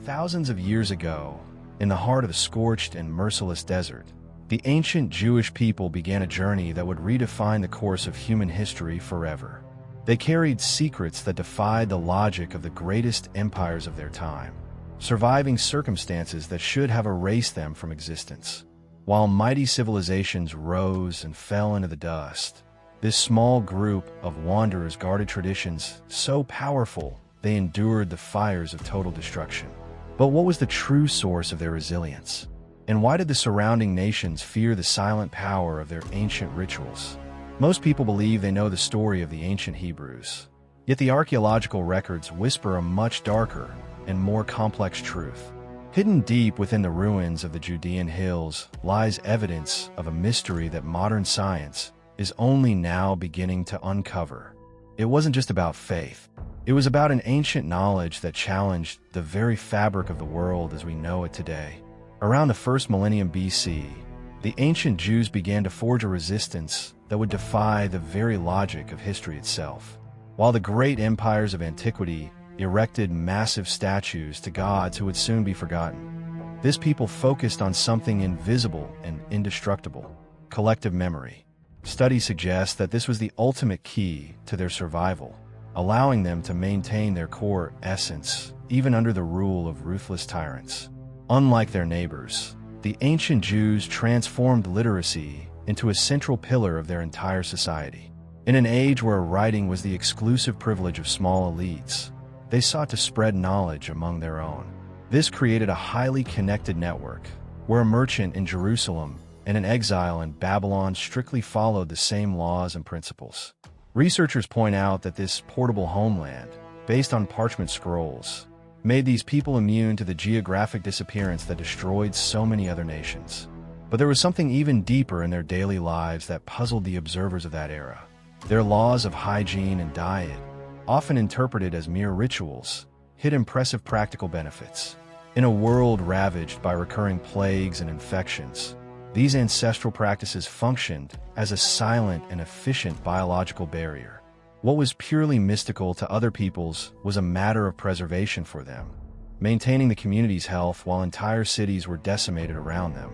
Thousands of years ago, in the heart of a scorched and merciless desert, the ancient Jewish people began a journey that would redefine the course of human history forever. They carried secrets that defied the logic of the greatest empires of their time, surviving circumstances that should have erased them from existence. While mighty civilizations rose and fell into the dust, this small group of wanderers guarded traditions so powerful they endured the fires of total destruction. But what was the true source of their resilience? And why did the surrounding nations fear the silent power of their ancient rituals? Most people believe they know the story of the ancient Hebrews. Yet the archaeological records whisper a much darker and more complex truth. Hidden deep within the ruins of the Judean hills lies evidence of a mystery that modern science is only now beginning to uncover. It wasn't just about faith. It was about an ancient knowledge that challenged the very fabric of the world as we know it today. Around the first millennium BC, the ancient Jews began to forge a resistance that would defy the very logic of history itself. While the great empires of antiquity erected massive statues to gods who would soon be forgotten, this people focused on something invisible and indestructible: collective memory. Studies suggest that this was the ultimate key to their survival, allowing them to maintain their core essence even under the rule of ruthless tyrants. Unlike their neighbors, the ancient Jews transformed literacy into a central pillar of their entire society. In an age where writing was the exclusive privilege of small elites, they sought to spread knowledge among their own. This created a highly connected network, where a merchant in Jerusalem and an exile in Babylon strictly followed the same laws and principles. Researchers point out that this portable homeland, based on parchment scrolls, made these people immune to the geographic disappearance that destroyed so many other nations. But there was something even deeper in their daily lives that puzzled the observers of that era. Their laws of hygiene and diet, often interpreted as mere rituals, hid impressive practical benefits. In a world ravaged by recurring plagues and infections, these ancestral practices functioned as a silent and efficient biological barrier. What was purely mystical to other peoples was a matter of preservation for them, maintaining the community's health while entire cities were decimated around them.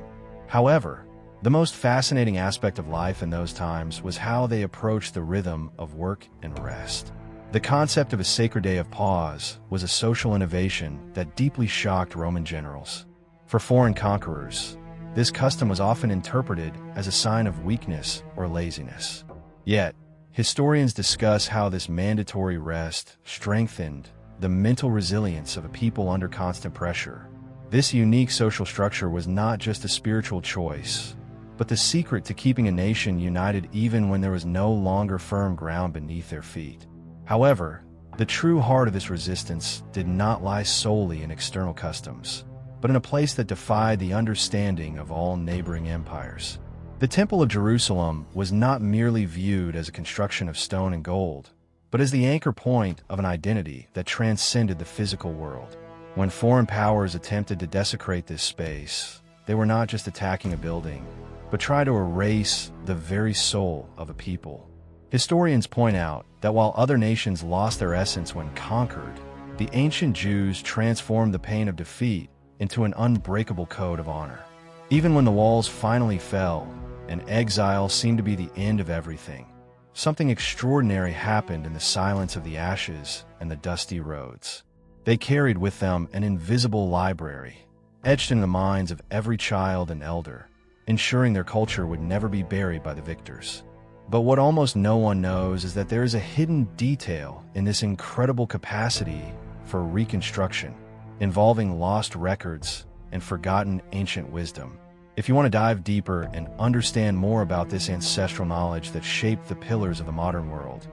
However, the most fascinating aspect of life in those times was how they approached the rhythm of work and rest. The concept of a sacred day of pause was a social innovation that deeply shocked Roman generals. For foreign conquerors, this custom was often interpreted as a sign of weakness or laziness. Yet, historians discuss how this mandatory rest strengthened the mental resilience of a people under constant pressure. This unique social structure was not just a spiritual choice, but the secret to keeping a nation united even when there was no longer firm ground beneath their feet. However, the true heart of this resistance did not lie solely in external customs, but in a place that defied the understanding of all neighboring empires. The Temple of Jerusalem was not merely viewed as a construction of stone and gold, but as the anchor point of an identity that transcended the physical world. When foreign powers attempted to desecrate this space, they were not just attacking a building, but tried to erase the very soul of a people. Historians point out that while other nations lost their essence when conquered, the ancient Jews transformed the pain of defeat into an unbreakable code of honor. Even when the walls finally fell, and exile seemed to be the end of everything, something extraordinary happened in the silence of the ashes and the dusty roads. They carried with them an invisible library, etched in the minds of every child and elder, ensuring their culture would never be buried by the victors. But what almost no one knows is that there is a hidden detail in this incredible capacity for reconstruction, involving lost records and forgotten ancient wisdom. If you want to dive deeper and understand more about this ancestral knowledge that shaped the pillars of the modern world,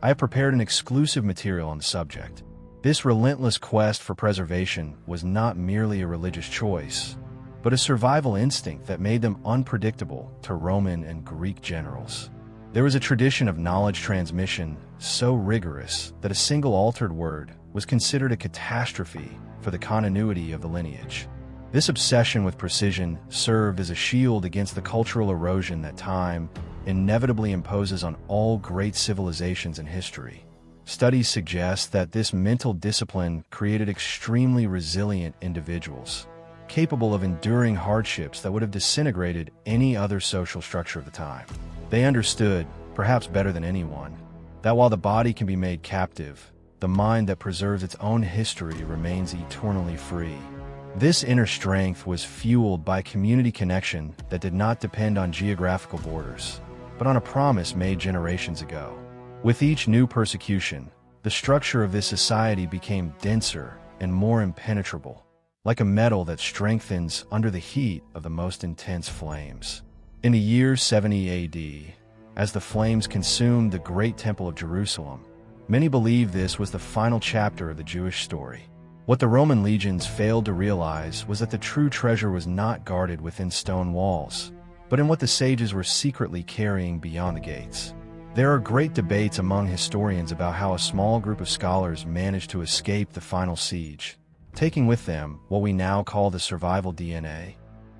I have prepared an exclusive material on the subject. This relentless quest for preservation was not merely a religious choice, but a survival instinct that made them unpredictable to Roman and Greek generals. There was a tradition of knowledge transmission so rigorous that a single altered word was considered a catastrophe for the continuity of the lineage. This obsession with precision served as a shield against the cultural erosion that time inevitably imposes on all great civilizations in history. Studies suggest that this mental discipline created extremely resilient individuals, capable of enduring hardships that would have disintegrated any other social structure of the time. They understood, perhaps better than anyone, that while the body can be made captive, the mind that preserves its own history remains eternally free. This inner strength was fueled by community connection that did not depend on geographical borders, but on a promise made generations ago. With each new persecution, the structure of this society became denser and more impenetrable, like a metal that strengthens under the heat of the most intense flames. In the year 70 AD, as the flames consumed the great temple of Jerusalem, many believe this was the final chapter of the Jewish story. What the Roman legions failed to realize was that the true treasure was not guarded within stone walls, but in what the sages were secretly carrying beyond the gates. There are great debates among historians about how a small group of scholars managed to escape the final siege, taking with them what we now call the survival DNA.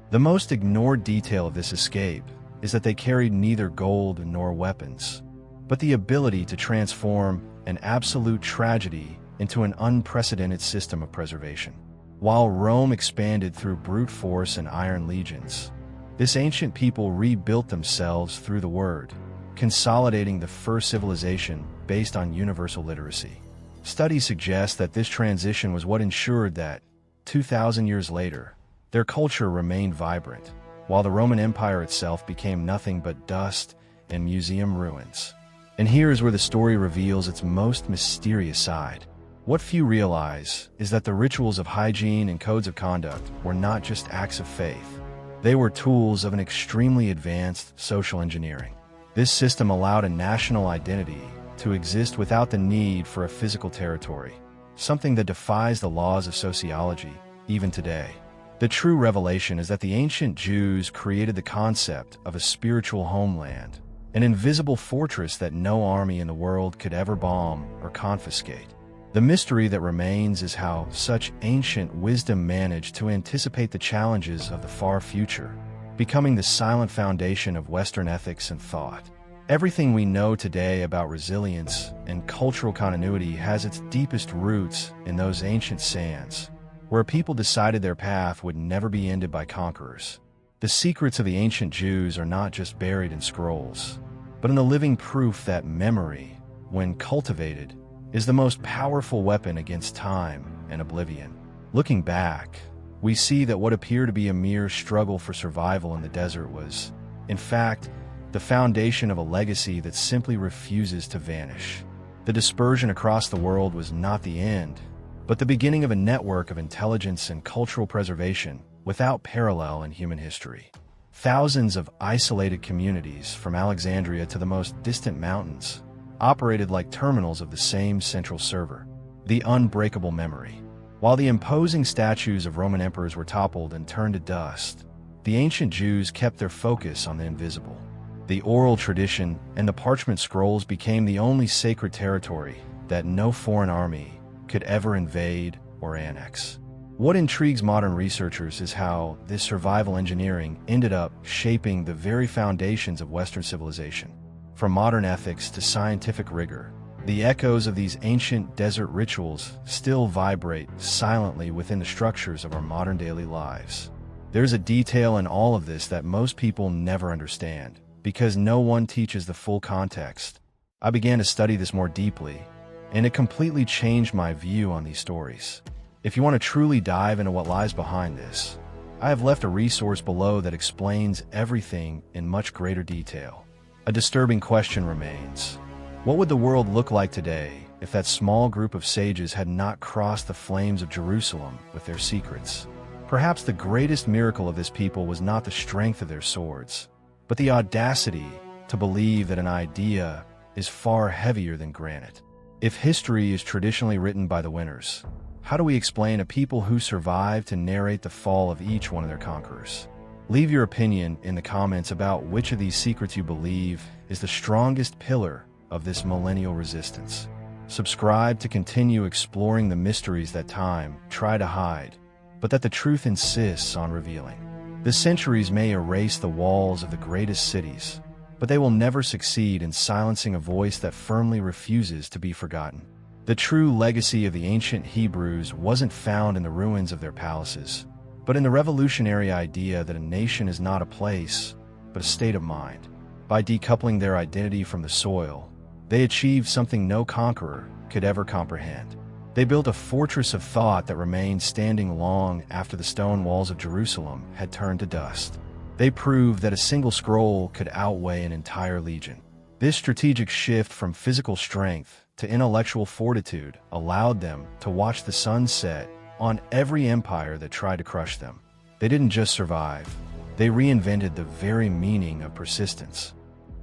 The most ignored detail of this escape is that they carried neither gold nor weapons, but the ability to transform an absolute tragedy into an unprecedented system of preservation. While Rome expanded through brute force and iron legions, this ancient people rebuilt themselves through the word, consolidating the first civilization based on universal literacy. Studies suggest that this transition was what ensured that, 2,000 years later, their culture remained vibrant, while the Roman Empire itself became nothing but dust and museum ruins. And here is where the story reveals its most mysterious side. What few realize is that the rituals of hygiene and codes of conduct were not just acts of faith. They were tools of an extremely advanced social engineering. This system allowed a national identity to exist without the need for a physical territory, something that defies the laws of sociology, even today. The true revelation is that the ancient Jews created the concept of a spiritual homeland, an invisible fortress that no army in the world could ever bomb or confiscate. The mystery that remains is how such ancient wisdom managed to anticipate the challenges of the far future, becoming the silent foundation of Western ethics and thought. Everything we know today about resilience and cultural continuity has its deepest roots in those ancient sands, where people decided their path would never be ended by conquerors. The secrets of the ancient Jews are not just buried in scrolls, but in the living proof that memory, when cultivated, is the most powerful weapon against time and oblivion. Looking back, we see that what appeared to be a mere struggle for survival in the desert was, in fact, the foundation of a legacy that simply refuses to vanish. The dispersion across the world was not the end, but the beginning of a network of intelligence and cultural preservation without parallel in human history. Thousands of isolated communities, from Alexandria to the most distant mountains, operated like terminals of the same central server, the unbreakable memory. While the imposing statues of Roman emperors were toppled and turned to dust, the ancient Jews kept their focus on the invisible. The oral tradition and the parchment scrolls became the only sacred territory that no foreign army could ever invade or annex. What intrigues modern researchers is how this survival engineering ended up shaping the very foundations of Western civilization. From modern ethics to scientific rigor, the echoes of these ancient desert rituals still vibrate silently within the structures of our modern daily lives. There's a detail in all of this that most people never understand, because no one teaches the full context. I began to study this more deeply, and it completely changed my view on these stories. If you want to truly dive into what lies behind this, I have left a resource below that explains everything in much greater detail. A disturbing question remains. What would the world look like today if that small group of sages had not crossed the flames of Jerusalem with their secrets? Perhaps the greatest miracle of this people was not the strength of their swords, but the audacity to believe that an idea is far heavier than granite. If history is traditionally written by the winners, how do we explain a people who survived to narrate the fall of each one of their conquerors? Leave your opinion in the comments about which of these secrets you believe is the strongest pillar of this millennial resistance. Subscribe to continue exploring the mysteries that time tried to hide, but that the truth insists on revealing. The centuries may erase the walls of the greatest cities, but they will never succeed in silencing a voice that firmly refuses to be forgotten. The true legacy of the ancient Hebrews wasn't found in the ruins of their palaces, but in the revolutionary idea that a nation is not a place, but a state of mind. By decoupling their identity from the soil, they achieved something no conqueror could ever comprehend. They built a fortress of thought that remained standing long after the stone walls of Jerusalem had turned to dust. They proved that a single scroll could outweigh an entire legion. This strategic shift from physical strength to intellectual fortitude allowed them to watch the sun set on every empire that tried to crush them. They didn't just survive, they reinvented the very meaning of persistence.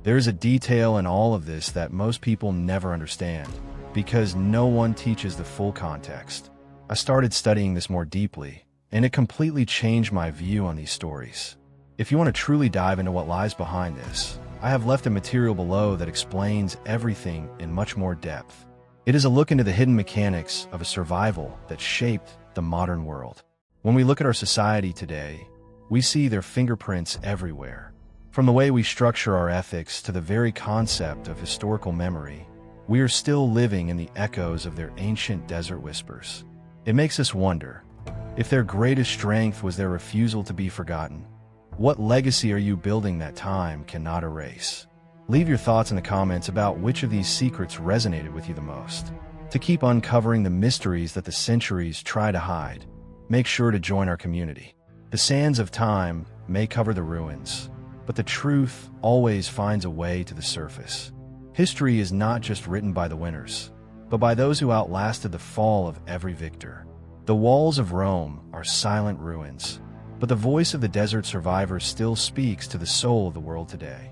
There is a detail in all of this that most people never understand, because no one teaches the full context. I started studying this more deeply, and it completely changed my view on these stories. If you want to truly dive into what lies behind this, I have left a material below that explains everything in much more depth. It is a look into the hidden mechanics of a survival that shaped the modern world. When we look at our society today, we see their fingerprints everywhere. From the way we structure our ethics to the very concept of historical memory, we are still living in the echoes of their ancient desert whispers. It makes us wonder, if their greatest strength was their refusal to be forgotten, what legacy are you building that time cannot erase? Leave your thoughts in the comments about which of these secrets resonated with you the most. To keep uncovering the mysteries that the centuries try to hide, make sure to join our community. The sands of time may cover the ruins, but the truth always finds a way to the surface. History is not just written by the winners, but by those who outlasted the fall of every victor. The walls of Rome are silent ruins, but the voice of the desert survivors still speaks to the soul of the world today.